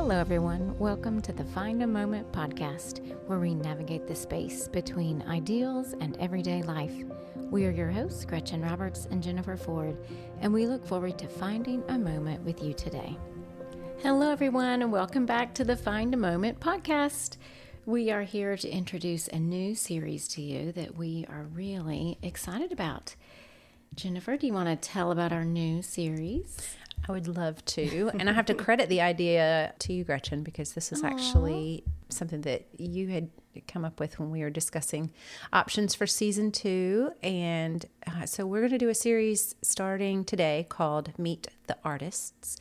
Hello, everyone. Welcome to the Find a Moment podcast, where we navigate the space between ideals and everyday life. We are your hosts, Gretchen Roberts and Jennifer Ford, and we look forward to finding a moment with you today. Hello, everyone, and welcome back to the Find a Moment podcast. We are here to introduce a new series to you that we are really excited about. Jennifer, do you want to tell about our new series? I would love to. And I have to credit the idea to you, Gretchen, because this is actually something that you had come up with when we were discussing options for season 2. And so we're going to do a series starting today called Meet the Artists.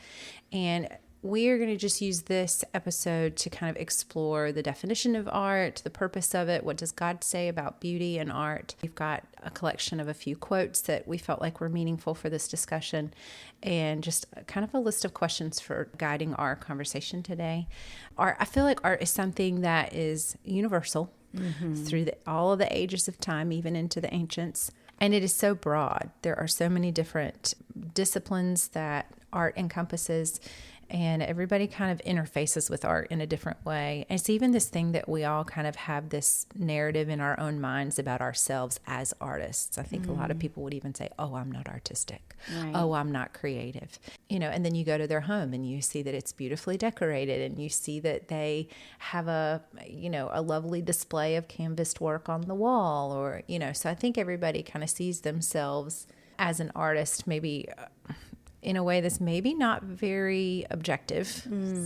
And we are going to just use this episode to kind of explore the definition of art, the purpose of it, what does God say about beauty and art. We've got a collection of a few quotes that we felt like were meaningful for this discussion, and just kind of a list of questions for guiding our conversation today. I feel like art is something that is universal through all of the ages of time, even into the ancients. And it is so broad. There are so many different disciplines that art encompasses, and everybody kind of interfaces with art in a different way. And it's even this thing that we all kind of have this narrative in our own minds about ourselves as artists. I think a lot of people would even say, oh, I'm not artistic. Right. Oh, I'm not creative. And then you go to their home and you see that it's beautifully decorated, and you see that they have a lovely display of canvased work on the wall, or, so I think everybody kind of sees themselves as an artist, maybe in a way that's maybe not very objective.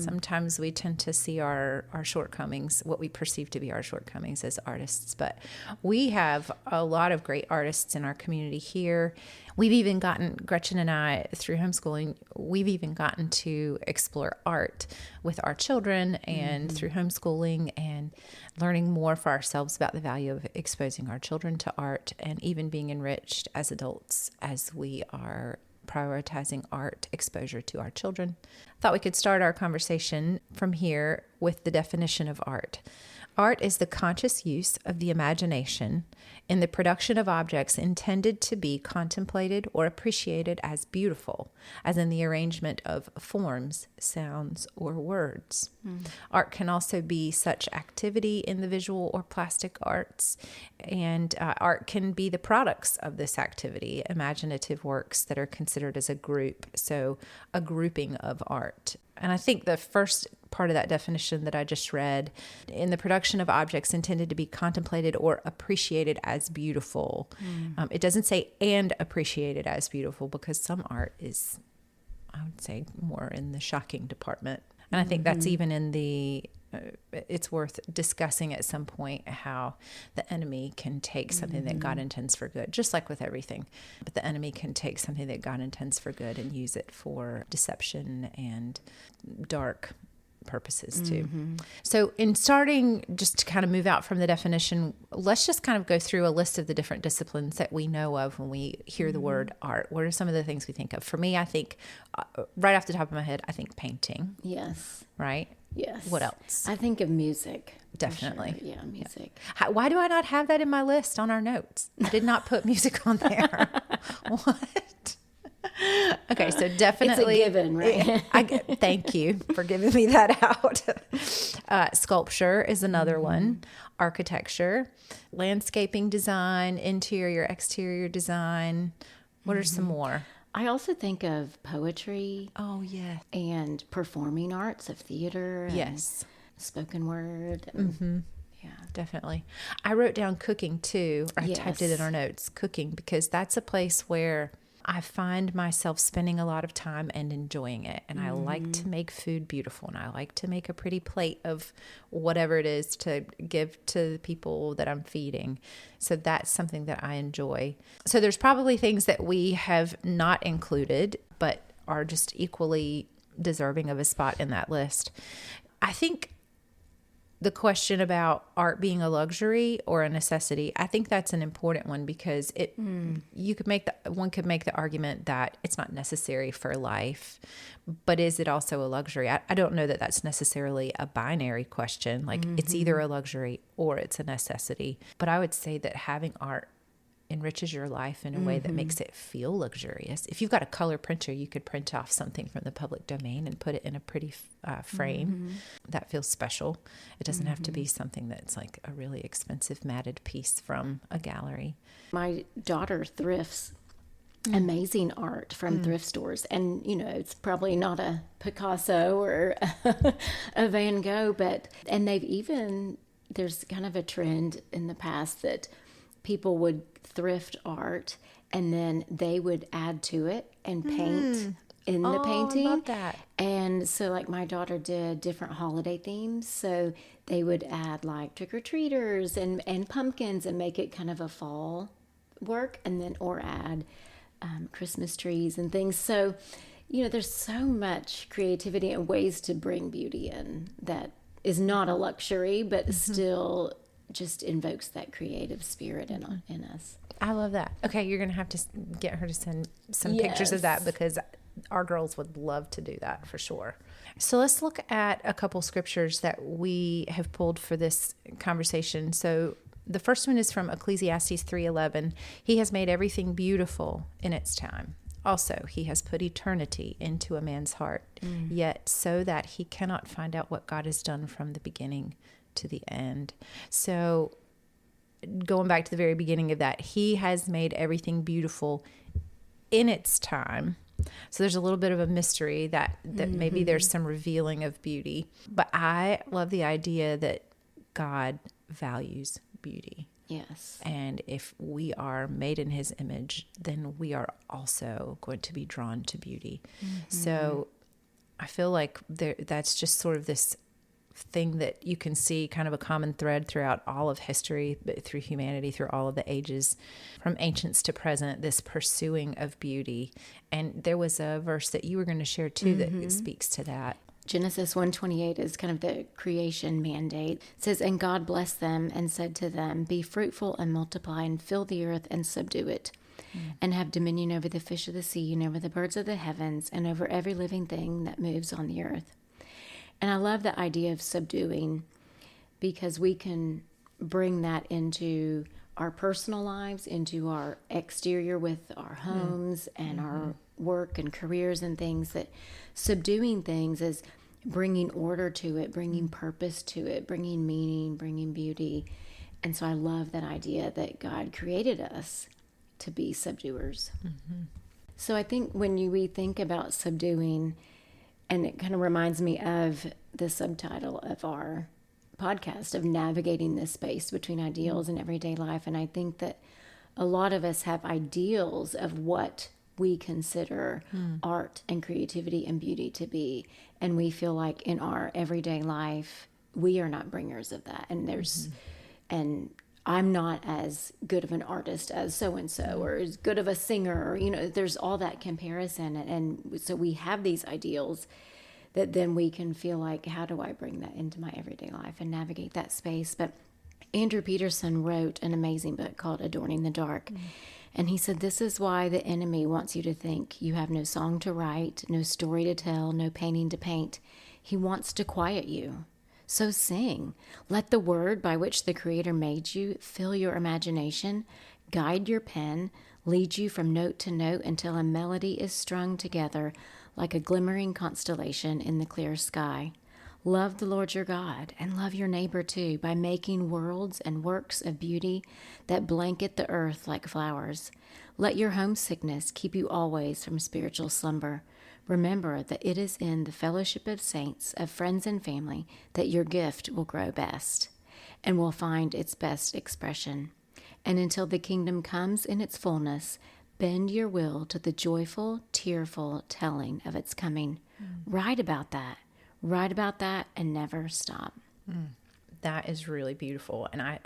Sometimes we tend to see our shortcomings, what we perceive to be our shortcomings as artists. But we have a lot of great artists in our community here. We've even gotten, Gretchen and I, through homeschooling, we've even gotten to explore art with our children, and through homeschooling and learning more for ourselves about the value of exposing our children to art, and even being enriched as adults as we are prioritizing art exposure to our children. Thought we could start our conversation from here with the definition of art. Art is the conscious use of the imagination in the production of objects intended to be contemplated or appreciated as beautiful, as in the arrangement of forms, sounds, or words. Art can also be such activity in the visual or plastic arts, and art can be the products of this activity, imaginative works that are considered as a group, so a grouping of art. And I think the first part of that definition that I just read, in the production of objects intended to be contemplated or appreciated as beautiful. It doesn't say and appreciated as beautiful, because some art is, I would say, more in the shocking department. And I think that's even in the, it's worth discussing at some point how the enemy can take something that God intends for good, just like with everything. But the enemy can take something that God intends for good and use it for deception and dark purposes too. So in starting, just to kind of move out from the definition, let's just kind of go through a list of the different disciplines that we know of when we hear the word art. What are some of the things we think of? For me, I think right off the top of my head, I think painting. Yes. Right? Yes. What else? I think of music. Definitely. Sure. Yeah, music. Why do I not have that in my list on our notes? I did not put music on there. What? Okay, so definitely. It's a given, right? Thank you for giving me that out. Sculpture is another one. Architecture, landscaping design, interior, exterior design. What are some more? I also think of poetry. Oh, yeah. And performing arts of theater. And yes. Spoken word. Yeah, definitely. I wrote down cooking too. I typed it in our notes, cooking, because that's a place where I find myself spending a lot of time and enjoying it. And I like to make food beautiful, and I like to make a pretty plate of whatever it is to give to the people that I'm feeding. So that's something that I enjoy. So there's probably things that we have not included, but are just equally deserving of a spot in that list. I think the question about art being a luxury or a necessity, I think that's an important one, because one could make the argument that it's not necessary for life, but is it also a luxury? I don't know that that's necessarily a binary question. Like it's either a luxury or it's a necessity. But I would say that having art enriches your life in a way that makes it feel luxurious. If you've got a color printer, you could print off something from the public domain and put it in a pretty frame that feels special. It doesn't have to be something that's like a really expensive matted piece from a gallery. My daughter thrifts amazing art from thrift stores, and it's probably not a Picasso or a Van Gogh, and there's kind of a trend in the past that people would thrift art and then they would add to it and paint in the painting. I love that. And so like my daughter did different holiday themes, so they would add like trick-or-treaters and pumpkins and make it kind of a fall work, and then or add Christmas trees and things. So there's so much creativity and ways to bring beauty in that is not a luxury, but still just invokes that creative spirit in us. I love that. Okay, you're going to have to get her to send some pictures of that, because our girls would love to do that for sure. So let's look at a couple scriptures that we have pulled for this conversation. So the first one is from Ecclesiastes 3:11. He has made everything beautiful in its time. Also, he has put eternity into a man's heart, yet so that he cannot find out what God has done from the beginning to the end. So going back to the very beginning of that, he has made everything beautiful in its time. So there's a little bit of a mystery that maybe there's some revealing of beauty. But I love the idea that God values beauty. Yes. And if we are made in his image, then we are also going to be drawn to beauty. So I feel like that's just sort of this thing that you can see kind of a common thread throughout all of history, through humanity, through all of the ages, from ancients to present, this pursuing of beauty. And there was a verse that you were going to share too that speaks to that. Genesis 1:28 is kind of the creation mandate. It says, "And God blessed them and said to them, be fruitful and multiply and fill the earth and subdue it, and have dominion over the fish of the sea and over the birds of the heavens and over every living thing that moves on the earth." And I love the idea of subduing, because we can bring that into our personal lives, into our exterior with our homes and our work and careers and things. That subduing things is bringing order to it, bringing purpose to it, bringing meaning, bringing beauty. And so I love that idea that God created us to be subduers. So I think when we think about subduing, and it kind of reminds me of the subtitle of our podcast, of navigating this space between ideals and everyday life. And I think that a lot of us have ideals of what we consider art and creativity and beauty to be. And we feel like in our everyday life, we are not bringers of that. And and I'm not as good of an artist as so-and-so, or as good of a singer, or, there's all that comparison. And so we have these ideals that then we can feel like, how do I bring that into my everyday life and navigate that space? But Andrew Peterson wrote an amazing book called Adorning the Dark. And he said, this is why the enemy wants you to think you have no song to write, no story to tell, no painting to paint. He wants to quiet you. So sing. Let the word by which the Creator made you fill your imagination, guide your pen, lead you from note to note until a melody is strung together like a glimmering constellation in the clear sky. Love the Lord your God, and love your neighbor too, by making worlds and works of beauty that blanket the earth like flowers. Let your homesickness keep you always from spiritual slumber. Remember that it is in the fellowship of saints, of friends and family, that your gift will grow best and will find its best expression. And until the kingdom comes in its fullness, bend your will to the joyful, tearful telling of its coming. Write about that and never stop. That is really beautiful. And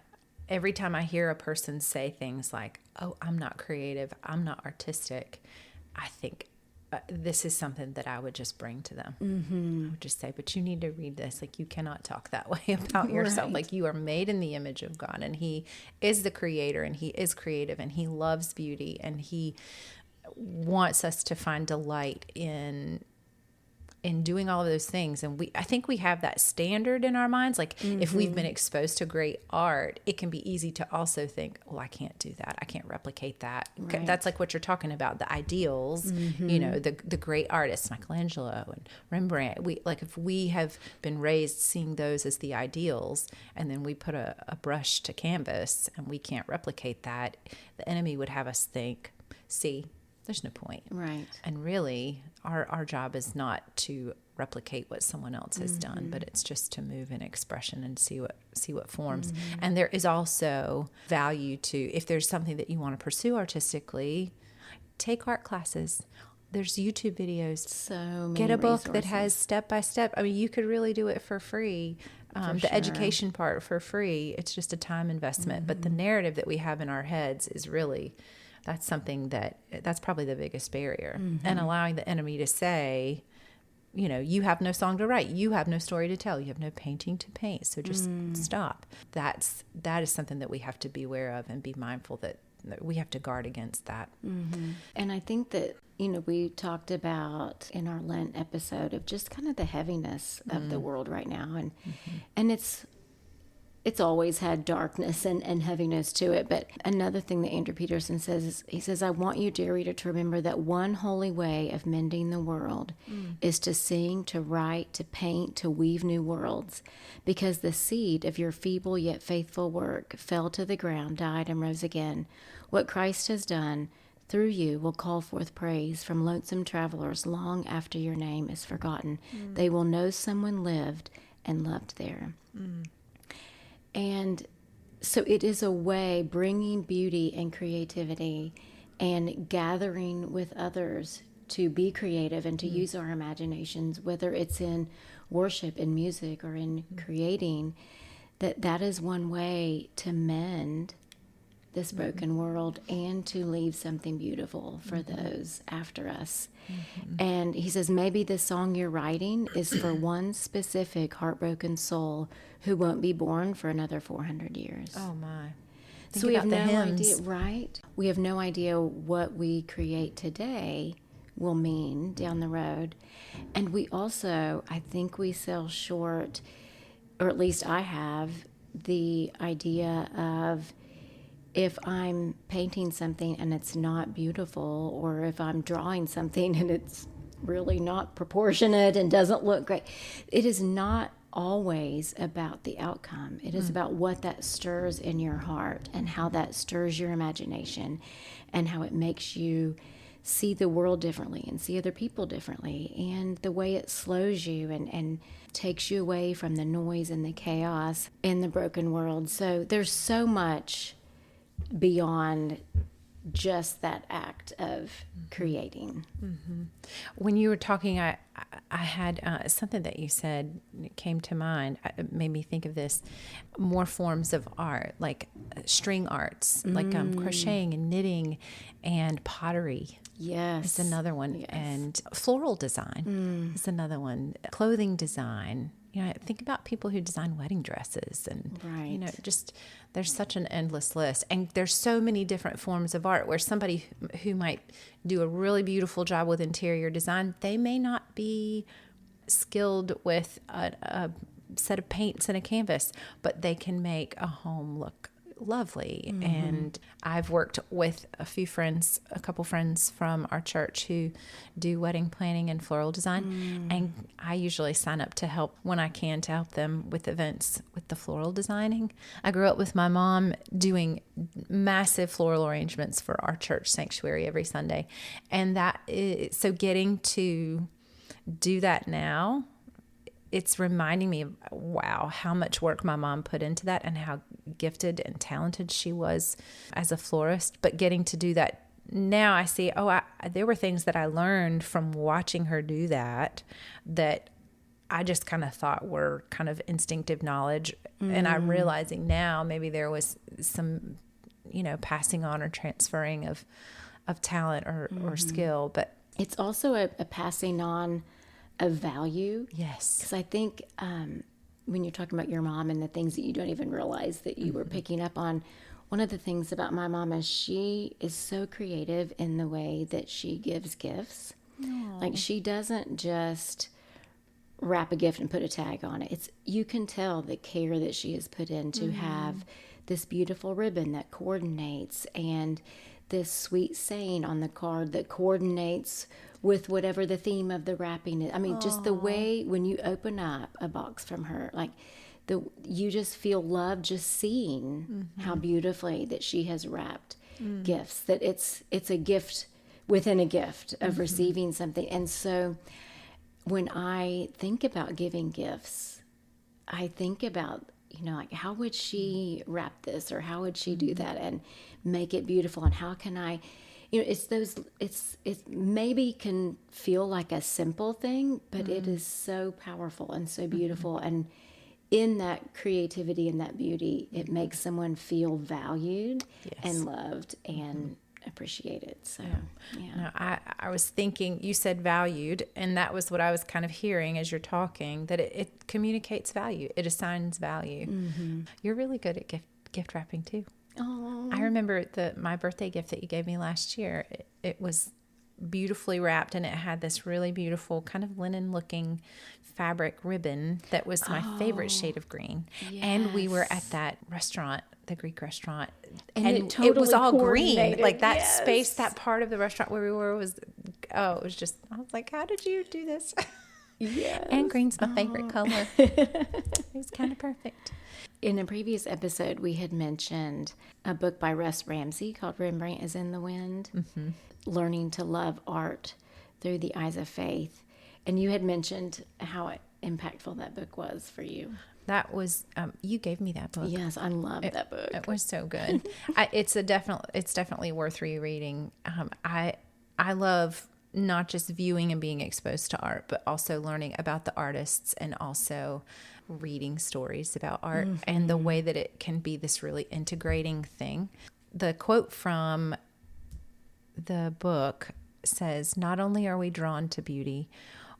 every time I hear a person say things like, oh, I'm not creative, I'm not artistic, I think this is something that I would just bring to them. I would just say, but you need to read this. Like, you cannot talk that way about yourself. Right. Like, you are made in the image of God, and he is the creator, and he is creative, and he loves beauty, and he wants us to find delight in in doing all of those things. And I think we have that standard in our minds. Like if we've been exposed to great art, it can be easy to also think, well, I can't do that. I can't replicate that. Right. That's like what you're talking about, the ideals, you know, the great artists, Michelangelo and Rembrandt. If we have been raised seeing those as the ideals, and then we put a brush to canvas and we can't replicate that, the enemy would have us think, see, there's no point. Right. And really, our job is not to replicate what someone else has done, but it's just to move in expression and see what forms. And there is also value to, if there's something that you want to pursue artistically, take art classes. There's YouTube videos. So many Get a book resources. that has step by step. I mean, you could really do it for free. The education part for free. It's just a time investment. But the narrative that we have in our heads is really, that's something that's probably the biggest barrier. And allowing the enemy to say, you know, you have no song to write, you have no story to tell, you have no painting to paint, so just stop. That is something that we have to be aware of and be mindful that we have to guard against that. And I think that, you know, we talked about in our Lent episode of just kind of the heaviness of the world right now. And it's always had darkness and heaviness to it. But another thing that Andrew Peterson says is, he says, I want you, dear reader, to remember that one holy way of mending the world is to sing, to write, to paint, to weave new worlds. Because the seed of your feeble yet faithful work fell to the ground, died, and rose again. What Christ has done through you will call forth praise from lonesome travelers long after your name is forgotten. They will know someone lived and loved there. And so it is a way, bringing beauty and creativity and gathering with others to be creative and to use our imaginations, whether it's in worship, in music, or in creating, that is one way to mend this broken world and to leave something beautiful for those after us. And he says, maybe the song you're writing is for one specific heartbroken soul who won't be born for another 400 years. Oh my. So we have no idea, right? We have no idea what we create today will mean down the road. And we also, I think we sell short, or at least I have, the idea of, if I'm painting something and it's not beautiful, or if I'm drawing something and it's really not proportionate and doesn't look great, it is not always about the outcome. It is about what that stirs in your heart and how that stirs your imagination and how it makes you see the world differently and see other people differently, and the way it slows you and takes you away from the noise and the chaos in the broken world. So there's so much beyond just that act of creating. When you were talking, I had something that you said came to mind. It made me think of this. More forms of art, like string arts, like crocheting and knitting and pottery. Yes. Is another one. Yes. And floral design is another one. Clothing design. You know, think about people who design wedding dresses and, you know, just there's such an endless list. And there's so many different forms of art where somebody who might do a really beautiful job with interior design, they may not be skilled with a set of paints and a canvas, but they can make a home look lovely. And I've worked with a couple friends from our church who do wedding planning and floral design, and I usually sign up to help when I can, to help them with events with the floral designing. I grew up with my mom doing massive floral arrangements for our church sanctuary every Sunday, and so getting to do that now, it's reminding me of, wow, how much work my mom put into that and how gifted and talented she was as a florist. But getting to do that now, I see, there were things that I learned from watching her do that I just kind of thought were kind of instinctive knowledge. And I'm realizing now maybe there was some, you know, passing on or transferring of talent or skill. But it's also a passing on of value. Yes. Because I think when you're talking about your mom and the things that you don't even realize that you were picking up on, one of the things about my mom is she is so creative in the way that she gives gifts. Aww. Like, she doesn't just wrap a gift and put a tag on it. You can tell the care that she has put in to have this beautiful ribbon that coordinates, and this sweet saying on the card that coordinates with whatever the theme of the wrapping is. I mean, just the way when you open up a box from her, like you just feel love just seeing how beautifully that she has wrapped gifts, that it's a gift within a gift of receiving something. And so when I think about giving gifts, I think about, like, how would she wrap this, or how would she do that and make it beautiful? And how can I, it maybe can feel like a simple thing, but it is so powerful and so beautiful. And in that creativity and that beauty, it makes someone feel valued and loved and appreciated. So, No, I was thinking, you said valued, and that was what I was kind of hearing as you're talking, that it communicates value. It assigns value. You're really good at gift wrapping too. Oh, I remember my birthday gift that you gave me last year. It was beautifully wrapped, and it had this really beautiful kind of linen looking fabric ribbon that was my favorite shade of green. And we were at that restaurant, the Greek restaurant, and it was all green. Like that space, that part of the restaurant where we were it was just, I was like, how did you do this? yes. And green's my favorite color. It was kind of perfect. In a previous episode, we had mentioned a book by Russ Ramsey called Rembrandt is in the Wind, Learning to Love Art Through the Eyes of Faith. And you had mentioned how impactful that book was for you. That was, you gave me that book. Yes, I love that book. It was so good. It's definitely worth rereading. I love not just viewing and being exposed to art, but also learning about the artists and also reading stories about art and the way that it can be this really integrating thing. The quote from the book says, "Not only are we drawn to beauty,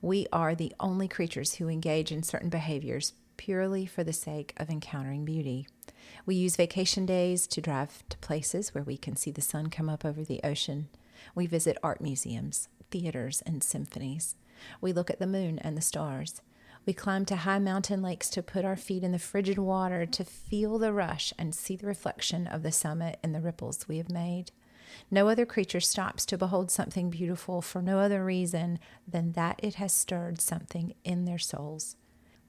we are the only creatures who engage in certain behaviors purely for the sake of encountering beauty. We use vacation days to drive to places where we can see the sun come up over the ocean. We visit art museums, theaters, and symphonies. We look at the moon and the stars. We climb to high mountain lakes to put our feet in the frigid water to feel the rush and see the reflection of the summit in the ripples we have made. No other creature stops to behold something beautiful for no other reason than that it has stirred something in their souls.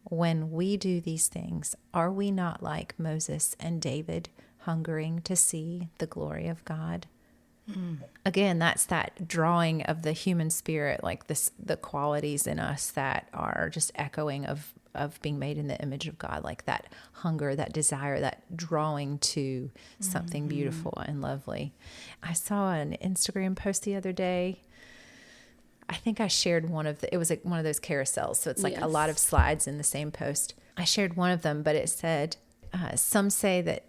When we do these things, are we not like Moses and David, hungering to see the glory of God?" Again, that's that drawing of the human spirit, like the qualities in us that are just echoing of being made in the image of God, like that hunger, that desire, that drawing to something beautiful and lovely. I saw an Instagram post the other day. I think I shared it was like one of those carousels. So it's like a lot of slides in the same post. I shared one of them, but it said, some say that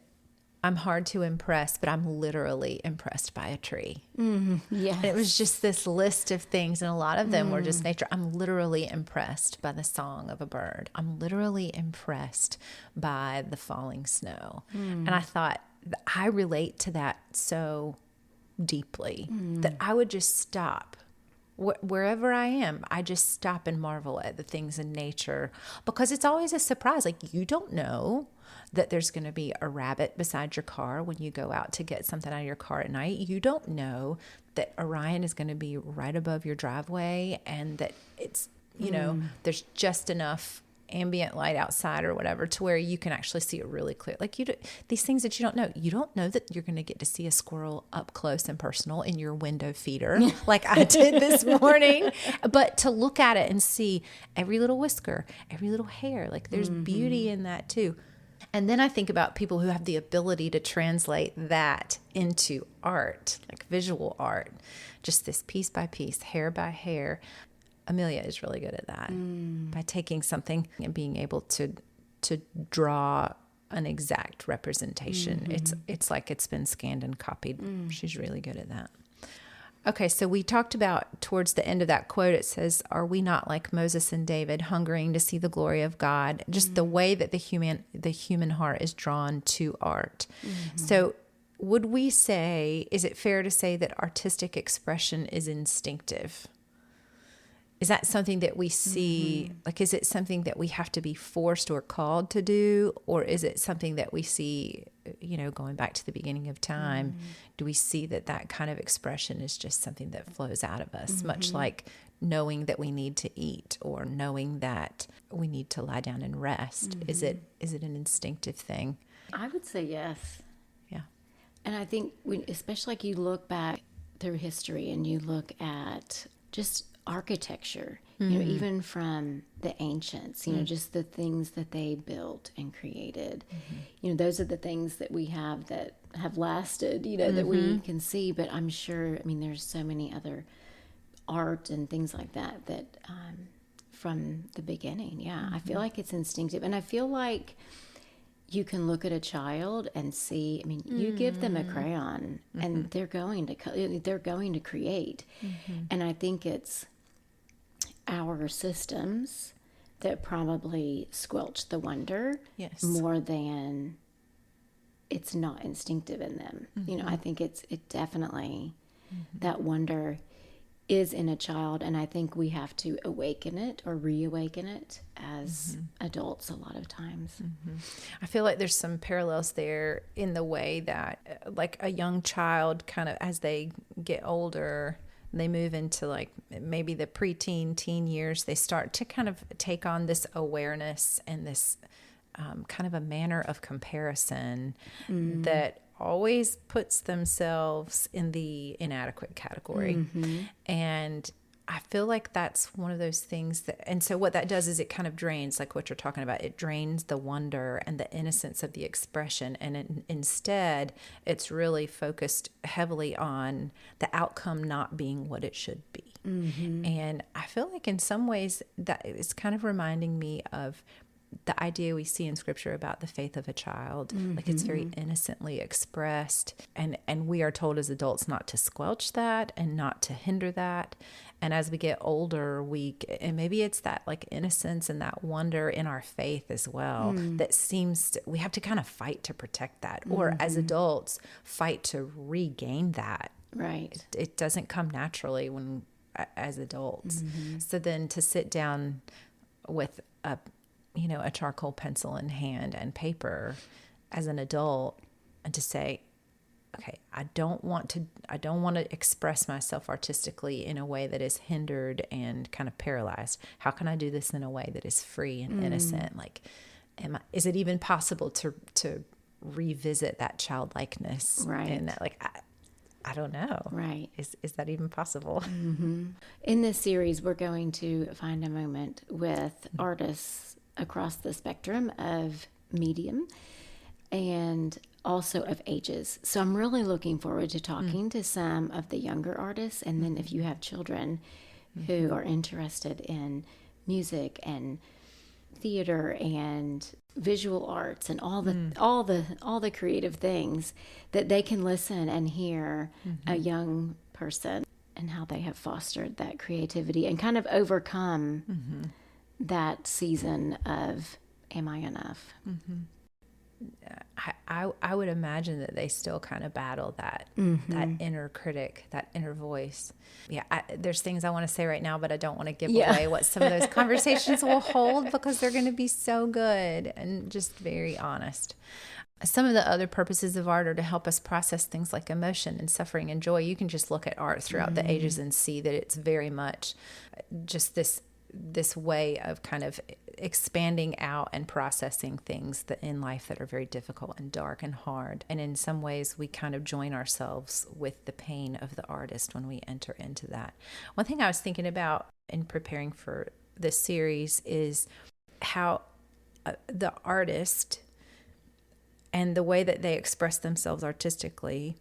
I'm hard to impress, but I'm literally impressed by a tree. Yes. And it was just this list of things, and a lot of them were just nature. I'm literally impressed by the song of a bird. I'm literally impressed by the falling snow. And I thought, I relate to that so deeply that I would just stop. Wherever I am, I just stop and marvel at the things in nature, because it's always a surprise. Like, you don't know that there's going to be a rabbit beside your car when you go out to get something out of your car at night. You don't know that Orion is going to be right above your driveway, and that it's, there's just enough ambient light outside or whatever to where you can actually see it really clear. Like, these things that you don't know that you're going to get to see a squirrel up close and personal in your window feeder like I did this morning, but to look at it and see every little whisker, every little hair, like there's beauty in that too. And then I think about people who have the ability to translate that into art, like visual art, just this piece by piece, hair by hair. Amelia is really good at that, by taking something and being able to draw an exact representation. It's like it's been scanned and copied. She's really good at that. Okay, so we talked about towards the end of that quote, it says, "Are we not like Moses and David, hungering to see the glory of God?" Just the way that the human heart is drawn to art. So would we say, is it fair to say that artistic expression is instinctive? Is that something that we see, like, is it something that we have to be forced or called to do? Or is it something that we see, going back to the beginning of time, do we see that kind of expression is just something that flows out of us, much like knowing that we need to eat or knowing that we need to lie down and rest? Is it an instinctive thing? I would say yes. Yeah. And I think especially like you look back through history and you look at just architecture, even from the ancients, just the things that they built and created. Those are the things that we have that have lasted, that we can see. But I'm sure, there's so many other art and things like that from the beginning. Yeah, I feel like it's instinctive. And I feel like you can look at a child and see, you give them a crayon and they're going to create. And I think it's our systems that probably squelch the wonder more than it's not instinctive in them. I think it definitely, that wonder is in a child, and I think we have to awaken it or reawaken it as adults a lot of times. I feel like there's some parallels there in the way that like a young child kind of, as they get older, they move into like maybe the preteen, teen years, they start to kind of take on this awareness and this kind of a manner of comparison that always puts themselves in the inadequate category. And I feel like that's one of those things that, and so what that does is it kind of drains, like what you're talking about, it drains the wonder and the innocence of the expression. And instead, it's really focused heavily on the outcome not being what it should be. And I feel like in some ways that is kind of reminding me of the idea we see in scripture about the faith of a child. Like it's very innocently expressed, and we are told as adults not to squelch that and not to hinder that. And as we get older, and maybe it's that like innocence and that wonder in our faith as well that seems we have to kind of fight to protect that, or as adults fight to regain that. Right. It doesn't come naturally as adults. So then to sit down with a charcoal pencil in hand and paper as an adult and to say, okay, I don't want to express myself artistically in a way that is hindered and kind of paralyzed. How can I do this in a way that is free and innocent? Like, is it even possible to revisit that childlikeness? Right. And that, like, I don't know. Right. Is that even possible? In this series, we're going to find a moment with artists across the spectrum of medium and also of ages. So I'm really looking forward to talking to some of the younger artists. And then if you have children who are interested in music and theater and visual arts and all the creative things, that they can listen and hear a young person and how they have fostered that creativity and kind of overcome that season of am I enough? I would imagine that they still kind of battle that inner critic, that inner voice. Yeah, there's things I want to say right now, but I don't want to give away what some of those conversations will hold, because they're going to be so good and just very honest. Some of the other purposes of art are to help us process things like emotion and suffering and joy. You can just look at art throughout the ages and see that it's very much just this way of kind of expanding out and processing things that in life that are very difficult and dark and hard. And in some ways, we kind of join ourselves with the pain of the artist when we enter into that. One thing I was thinking about in preparing for this series is how the artist and the way that they express themselves artistically,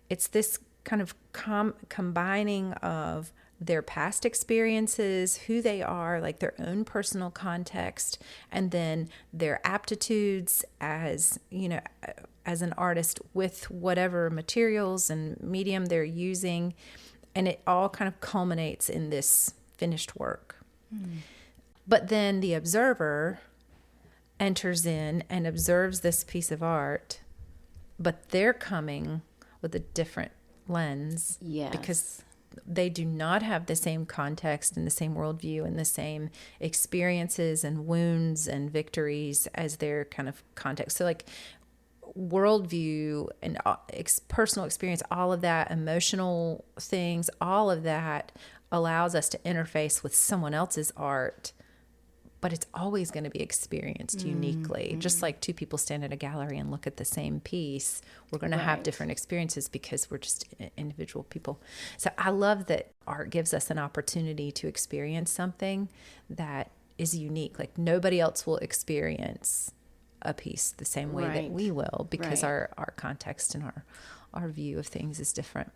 it's this kind of combining of their past experiences, who they are, like their own personal context, and then their aptitudes as an artist with whatever materials and medium they're using. And it all kind of culminates in this finished work. But then the observer enters in and observes this piece of art, but they're coming with a different lens. Yes. Because they do not have the same context and the same worldview and the same experiences and wounds and victories as their kind of context. So like worldview and personal experience, all of that, emotional things, all of that allows us to interface with someone else's art, but it's always going to be experienced uniquely. Just like two people stand in a gallery and look at the same piece, we're going to have different experiences because we're just individual people. So I love that art gives us an opportunity to experience something that is unique. Like nobody else will experience a piece the same way that we will, because our context and our view of things is different.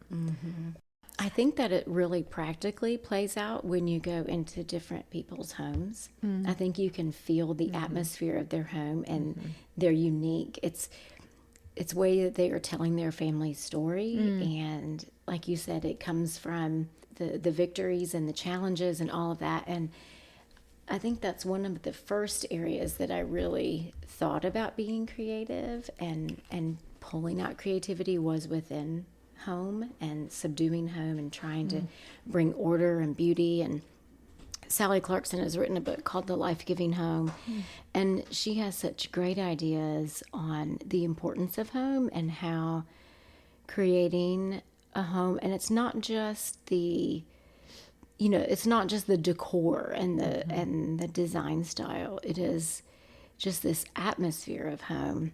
I think that it really practically plays out when you go into different people's homes. I think you can feel the atmosphere of their home, and they're unique. It's way that they are telling their family story, and like you said, it comes from the victories and the challenges and all of that. And I think that's one of the first areas that I really thought about being creative and pulling out creativity was within home and subduing home and trying to bring order and beauty. And Sally Clarkson has written a book called The Life-Giving Home, and she has such great ideas on the importance of home and how creating a home, and it's not just the decor and the design style. It is just this atmosphere of home.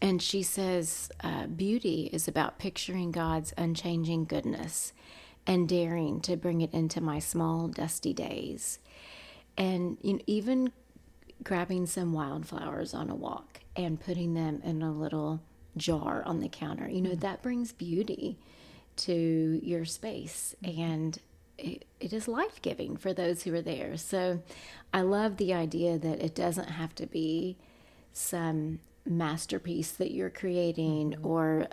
And she says beauty is about picturing God's unchanging goodness and daring to bring it into my small, dusty days. And even grabbing some wildflowers on a walk and putting them in a little jar on the counter, that brings beauty to your space. And it is life-giving for those who are there. So I love the idea that it doesn't have to be some masterpiece that you're creating or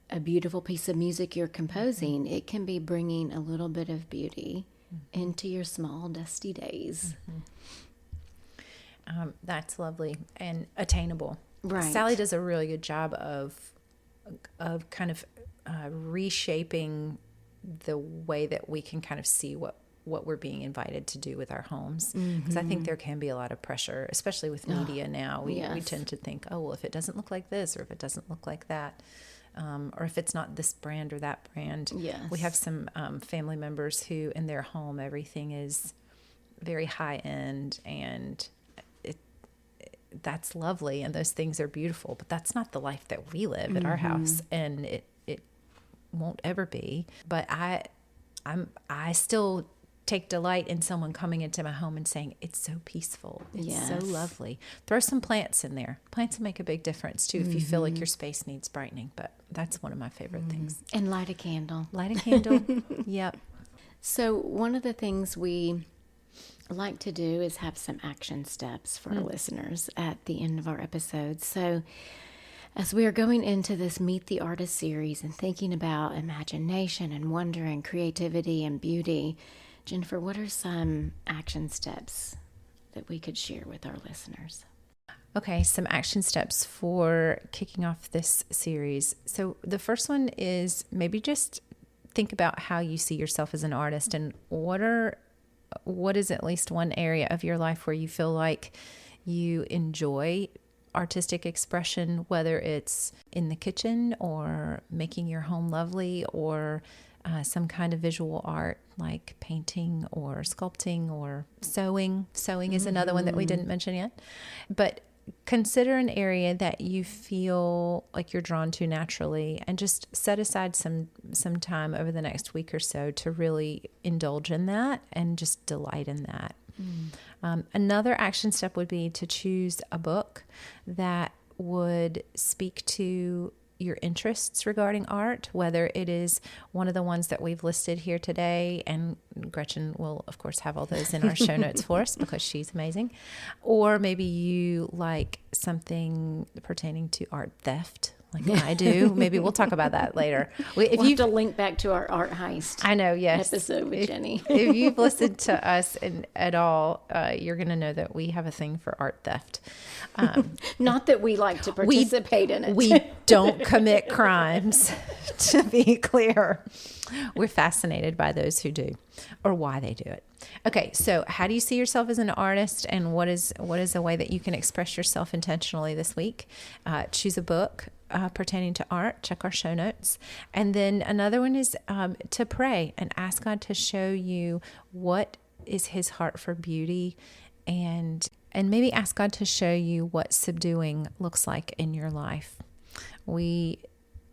a beautiful piece of music you're composing. It can be bringing a little bit of beauty into your small, dusty days. That's lovely and attainable. Right. Sally does a really good job of kind of reshaping the way that we can kind of see what we're being invited to do with our homes. Because I think there can be a lot of pressure, especially with media now. We tend to think, oh, well, if it doesn't look like this, or if it doesn't look like that, or if it's not this brand or that brand. Yes. We have some family members who in their home, everything is very high end, and that's lovely, and those things are beautiful, but that's not the life that we live at our house, and it won't ever be. But I still take delight in someone coming into my home and saying, it's so peaceful. It's so lovely. Throw some plants in there. Plants make a big difference too if you feel like your space needs brightening. But that's one of my favorite things. And light a candle. Light a candle. Yep. So one of the things we like to do is have some action steps for our listeners at the end of our episodes. So as we are going into this Meet the Artist series and thinking about imagination and wonder and creativity and beauty, Jennifer, what are some action steps that we could share with our listeners? Okay, some action steps for kicking off this series. So the first one is maybe just think about how you see yourself as an artist, and what is at least one area of your life where you feel like you enjoy artistic expression, whether it's in the kitchen or making your home lovely, or some kind of visual art like painting or sculpting or sewing. Sewing is another one that we didn't mention yet. But consider an area that you feel like you're drawn to naturally, and just set aside some time over the next week or so to really indulge in that and just delight in that. Another action step would be to choose a book that would speak to your interests regarding art, whether it is one of the ones that we've listed here today, and Gretchen will, of course, have all those in our show notes for us because she's amazing, or maybe you like something pertaining to art theft, like I do. Maybe we'll talk about that later. We'll have to link back to our art heist. I know, yes. Episode with Jenny. If you've listened to us at all, you're going to know that we have a thing for art theft. Not that we like to participate in it. We don't commit crimes, to be clear. We're fascinated by those who do, or why they do it. Okay, so how do you see yourself as an artist, and what is a way that you can express yourself intentionally this week? Choose a book pertaining to art. Check our show notes. And then another one is to pray and ask God to show you what is his heart for beauty, and maybe ask God to show you what subduing looks like in your life. We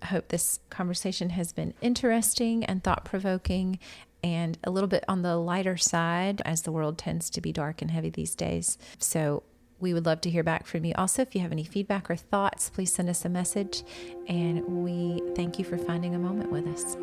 hope this conversation has been interesting and thought-provoking and a little bit on the lighter side, as the world tends to be dark and heavy these days. So we would love to hear back from you. Also, if you have any feedback or thoughts, please send us a message. And we thank you for finding a moment with us.